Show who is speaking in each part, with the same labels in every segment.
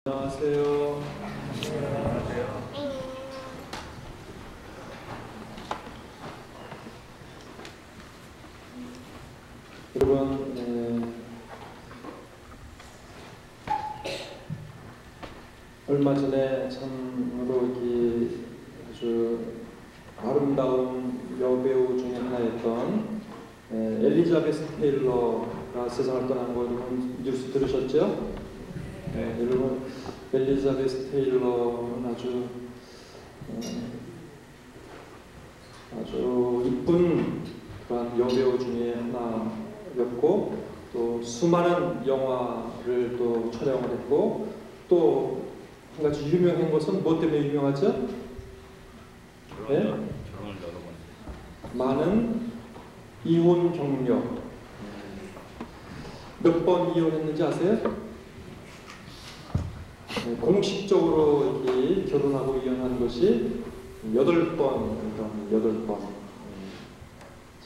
Speaker 1: 안녕하세요. 여러분, 얼마 전에 참으로 아주 아름다운 여배우 중에 하나였던 엘리자베스 테일러가 세상을 떠난 거 여러분 뉴스 들으셨죠? 여러분, 엘리자베스 테일러는 아주 이쁜 그런 여배우 중에 하나였고, 또 수많은 영화를 또 촬영을 했고, 또 한 가지 유명한 것은 뭐 때문에 유명하죠?
Speaker 2: 결혼을 여러 번.
Speaker 1: 많은 이혼 경력. 몇 번 이혼했는지 아세요? 공식적으로 이렇게 결혼하고 이혼한 것이 8번.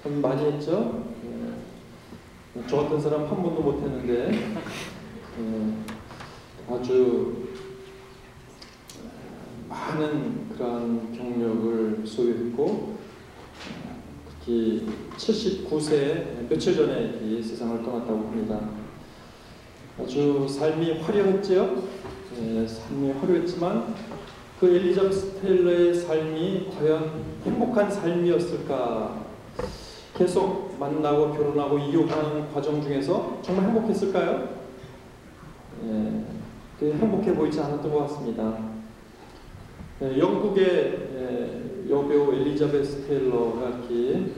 Speaker 1: 참 많이 했죠? 저 같은 사람 한 번도 못 했는데, 아주 많은 그런 경력을 소유했고, 특히 79세 며칠 전에 이 세상을 떠났다고 합니다. 아주 삶이 화려했죠? 삶이 화려했지만 그 엘리자베스 테일러의 삶이 과연 행복한 삶이었을까? 계속 만나고 결혼하고 이혼하는 과정 중에서 정말 행복했을까요? 행복해 보이지 않았던 것 같습니다. 영국의 여배우 엘리자베스 테일러가 이렇게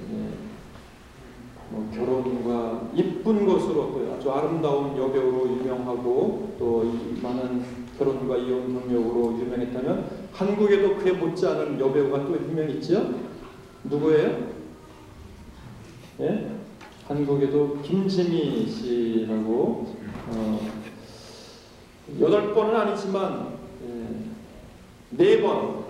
Speaker 1: 결혼과 이쁜 것으로 또 아주 아름다운 여배우로 유명하고, 또 많은 결혼과 이혼 경력으로 유명했다면, 한국에도 그에 못지않은 여배우가 또 유명했죠? 누구예요? 한국에도 김지미 씨라고 8번은 아니지만 4번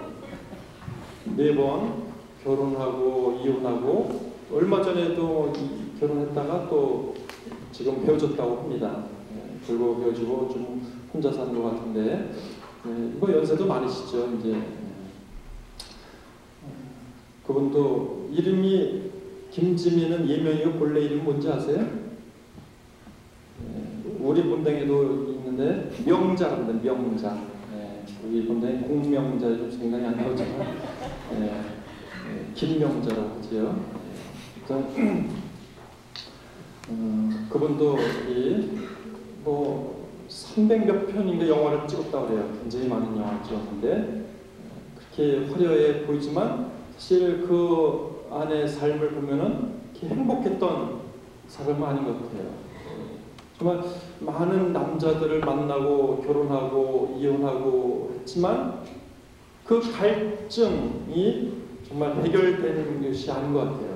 Speaker 1: 결혼하고 이혼하고, 얼마 전에도 결혼했다가 또 지금 헤어졌다고 합니다. 결국 헤어지고 좀 혼자 사는 것 같은데, 이거 연세도 많으시죠 이제. 그분도 이름이 김지미는 예명이고 본래 이름 뭔지 아세요? 우리 본당에도 있는데 명자랍니다. 명자. 우리 본당에 공명자 좀 생각이 안 나오지만 김명자라고 하지요. 그분도 뭐 300몇 편인가 영화를 찍었다고 그래요. 굉장히 많은 영화를 찍었는데, 그렇게 화려해 보이지만 사실 그 안의 삶을 보면은 이렇게 행복했던 사람은 아닌 것 같아요. 정말 많은 남자들을 만나고 결혼하고 이혼하고 했지만 그 갈증이 정말 해결되는 것이 아닌 것 같아요.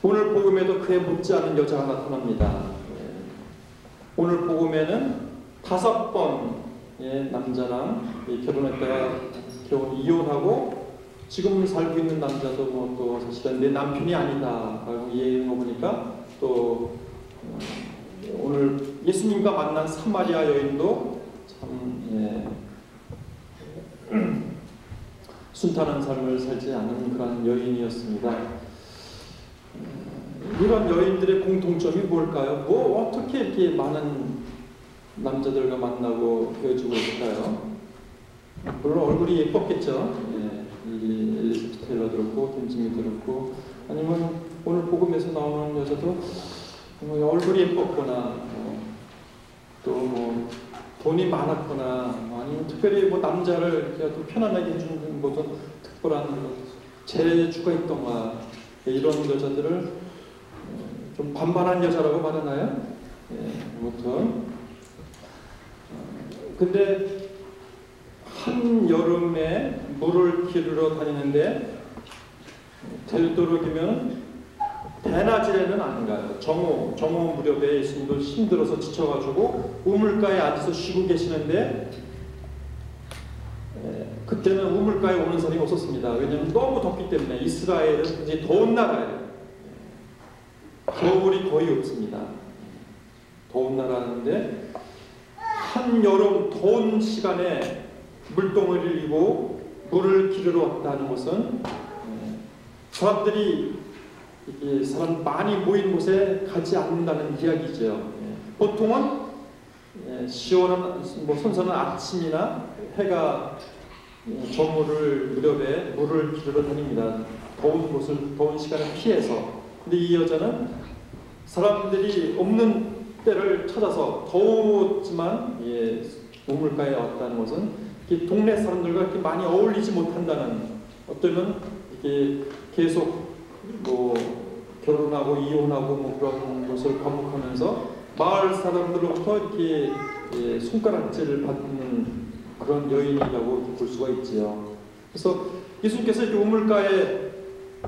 Speaker 1: 오늘 복음에도 그에 못지않은 여자가 나타납니다. 오늘 복음에는 5번의 남자랑 결혼했다가 결혼 이혼하고 지금 살고 있는 남자도 뭐 또 사실은 내 남편이 아니다라고 얘기하는 거 보니까, 또 오늘 예수님과 만난 사마리아 여인도 참 순탄한 삶을 살지 않은 그런 여인이었습니다. 이런 여인들의 공통점이 뭘까요? 뭐 어떻게 이렇게 많은 남자들과 만나고 헤어지고 있을까요? 물론 얼굴이 예뻤겠죠. 엘리자베스 테일러 들었고, 김지미 들었고, 아니면 오늘 복음에서 나오는 여자도 얼굴이 예뻤거나, 또 뭐 돈이 많았거나, 아니면 특별히 뭐 남자를 이렇게 편안하게 해주는 무슨 특별한 재주가 있던가, 이런 여자들을 좀 반반한 여자라고 말하나요? 아무튼 근데 한 여름에 물을 기르러 다니는데 되도록이면 대낮에는 안 가요. 정오 무렵에 예수님도 힘들어서 지쳐가지고 우물가에 앉아서 쉬고 계시는데, 그때는 우물가에 오는 사람이 없었습니다. 왜냐하면 너무 덥기 때문에. 이스라엘은 굉장히 더운 나라예요. 겨울이 거의 없습니다. 더운 나라인데 한여름 더운 시간에 물동을 일고 물을 기르러 왔다는 것은 사람들이 사람 많이 모인 곳에 가지 않는다는 이야기죠. 보통은 시원한 선선한 아침이나 해가 저물을 무렵에 물을 기르러 다닙니다. 더운 시간을 피해서. 근데 이 여자는 사람들이 없는 때를 찾아서 더웠지만 우물가에 왔다는 것은 동네 사람들과 이렇게 많이 어울리지 못한다는, 어쩌면 이게 계속 결혼하고 이혼하고 그런 것을 반복하면서 마을 사람들로부터 이렇게 손가락질을 받는 그런 여인이라고 볼 수가 있지요. 그래서 예수님께서 이렇게 우물가에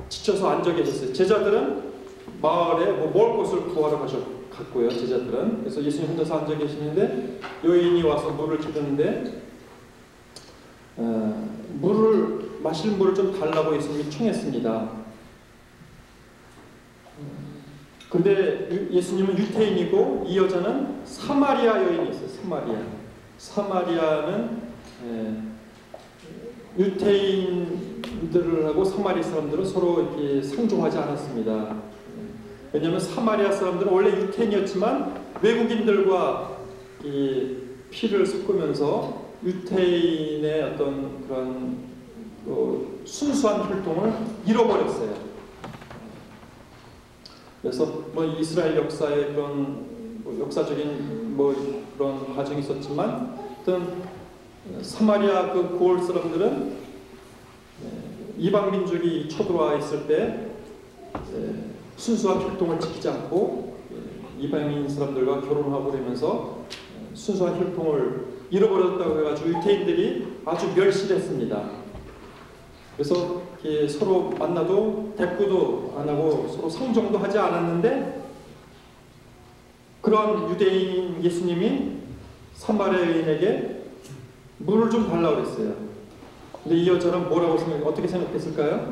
Speaker 1: 지쳐서 앉아 계셨어요. 제자들은 마을에 먹을 것을 구하러 갔고요. 제자들은. 그래서 예수님 혼자서 앉아 계시는데 여인이 와서 물을 주는데 마실 물을 좀 달라고 예수님이 청했습니다. 그런데 예수님은 유태인이고 이 여자는 사마리아 여인이었어요. 사마리아는 유태인들하고 사마리아 사람들은 서로 이렇게 상종하지 않았습니다. 왜냐하면 사마리아 사람들은 원래 유태인이었지만 외국인들과 이 피를 섞으면서 유태인의 어떤 그런 순수한 혈통을 잃어버렸어요. 그래서 이스라엘 역사에 그런 역사적인 그런 과정이 있었지만, 어떤 사마리아 그 고을 사람들은 이방 민족이 쳐들어와 있을 때 순수한 혈통을 지키지 않고 이방인 사람들과 결혼하고 그러면서 순수한 혈통을 잃어버렸다고 해가지고 유태인들이 아주 멸시했습니다. 그래서 서로 만나도 대꾸도 안 하고 서로 상종도 하지 않았는데, 그런 유대인 예수님이 사마리아 여인에게 물을 좀 달라고 그랬어요. 근데 이 여자는 어떻게 생각했을까요?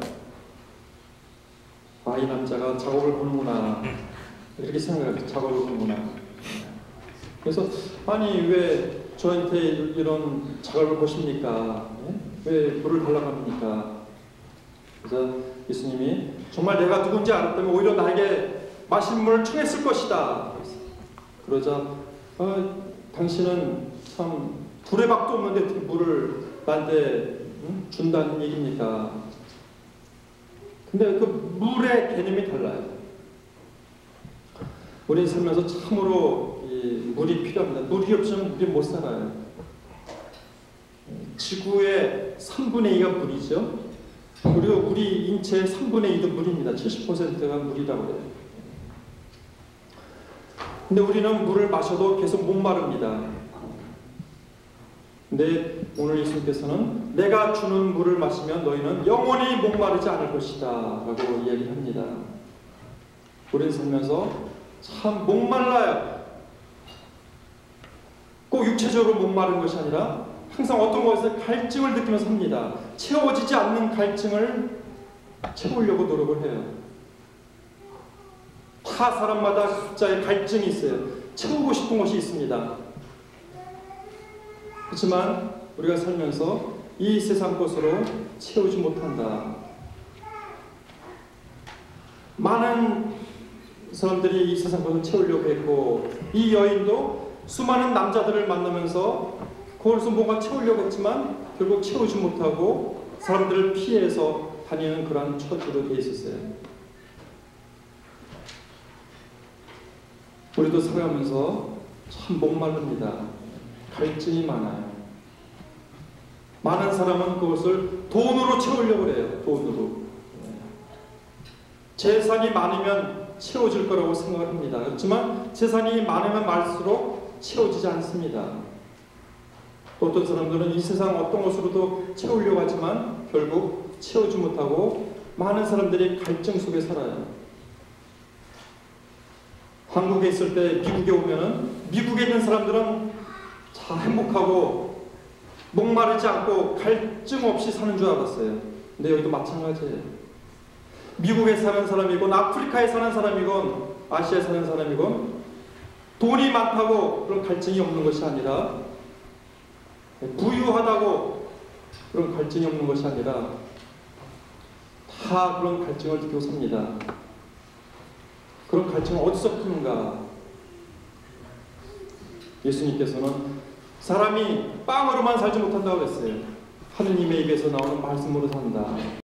Speaker 1: 이 남자가 작업을 보는구나, 이렇게 생각했어요. 작업을 보는구나. 그래서 왜 저한테 이런 작업을 보십니까? 왜 물을 달라고 합니까? 그래서 예수님이 정말 내가 누군지 알았다면 오히려 나에게 마실 물을 청했을 것이다. 그러자 당신은 참 두레박도 없는데 어떻게 물을 나한테 준다는 얘기입니까? 근데 그 물의 개념이 달라요. 우리 살면서 참으로 물이 필요합니다. 물이 없으면 우리 못 살아요. 지구의 3분의 2가 물이죠. 그리고 우리 인체의 3분의 2도 물입니다. 70%가 물이라고 해요. 근데 우리는 물을 마셔도 계속 목마릅니다. 근데 오늘 예수님께서는 내가 주는 물을 마시면 너희는 영원히 목마르지 않을 것이다 라고 이야기합니다. 우리는 살면서 참 목말라요. 꼭 육체적으로 목마른 것이 아니라 항상 어떤 것에서 갈증을 느끼면서 삽니다. 채워지지 않는 갈증을 채우려고 노력을 해요. 다 사람마다 각자의 갈증이 있어요. 채우고 싶은 것이 있습니다. 그렇지만 우리가 살면서 이 세상 것으로 채우지 못한다. 많은 사람들이 이 세상 것을 채우려고 했고, 이 여인도 수많은 남자들을 만나면서 그것을 뭔가 채우려고 했지만 결국 채우지 못하고 사람들을 피해서 다니는 그런 처지로 돼 있었어요. 우리도 살아가면서 참 목마릅니다. 갈증이 많아요. 많은 사람은 그것을 돈으로 채우려고 해요. 돈으로. 재산이 많으면 채워질 거라고 생각합니다. 그렇지만 재산이 많으면 많을수록 채워지지 않습니다. 어떤 사람들은 이 세상 어떤 것으로도 채우려고 하지만 결국 채우지 못하고 많은 사람들이 갈증 속에 살아요. 한국에 있을 때 미국에 오면은 미국에 있는 사람들은 다 행복하고 목마르지 않고 갈증 없이 사는 줄 알았어요. 근데 여기도 마찬가지예요. 미국에 사는 사람이건 아프리카에 사는 사람이건 아시아에 사는 사람이건 돈이 많다고 그런 갈증이 없는 것이 아니라 부유하다고 그런 갈증이 없는 것이 아니라 다 그런 갈증을 느끼고 삽니다. 그런 갈증을 어디서 푸는가? 예수님께서는 사람이 빵으로만 살지 못한다고 그랬어요. 하느님의 입에서 나오는 말씀으로 산다.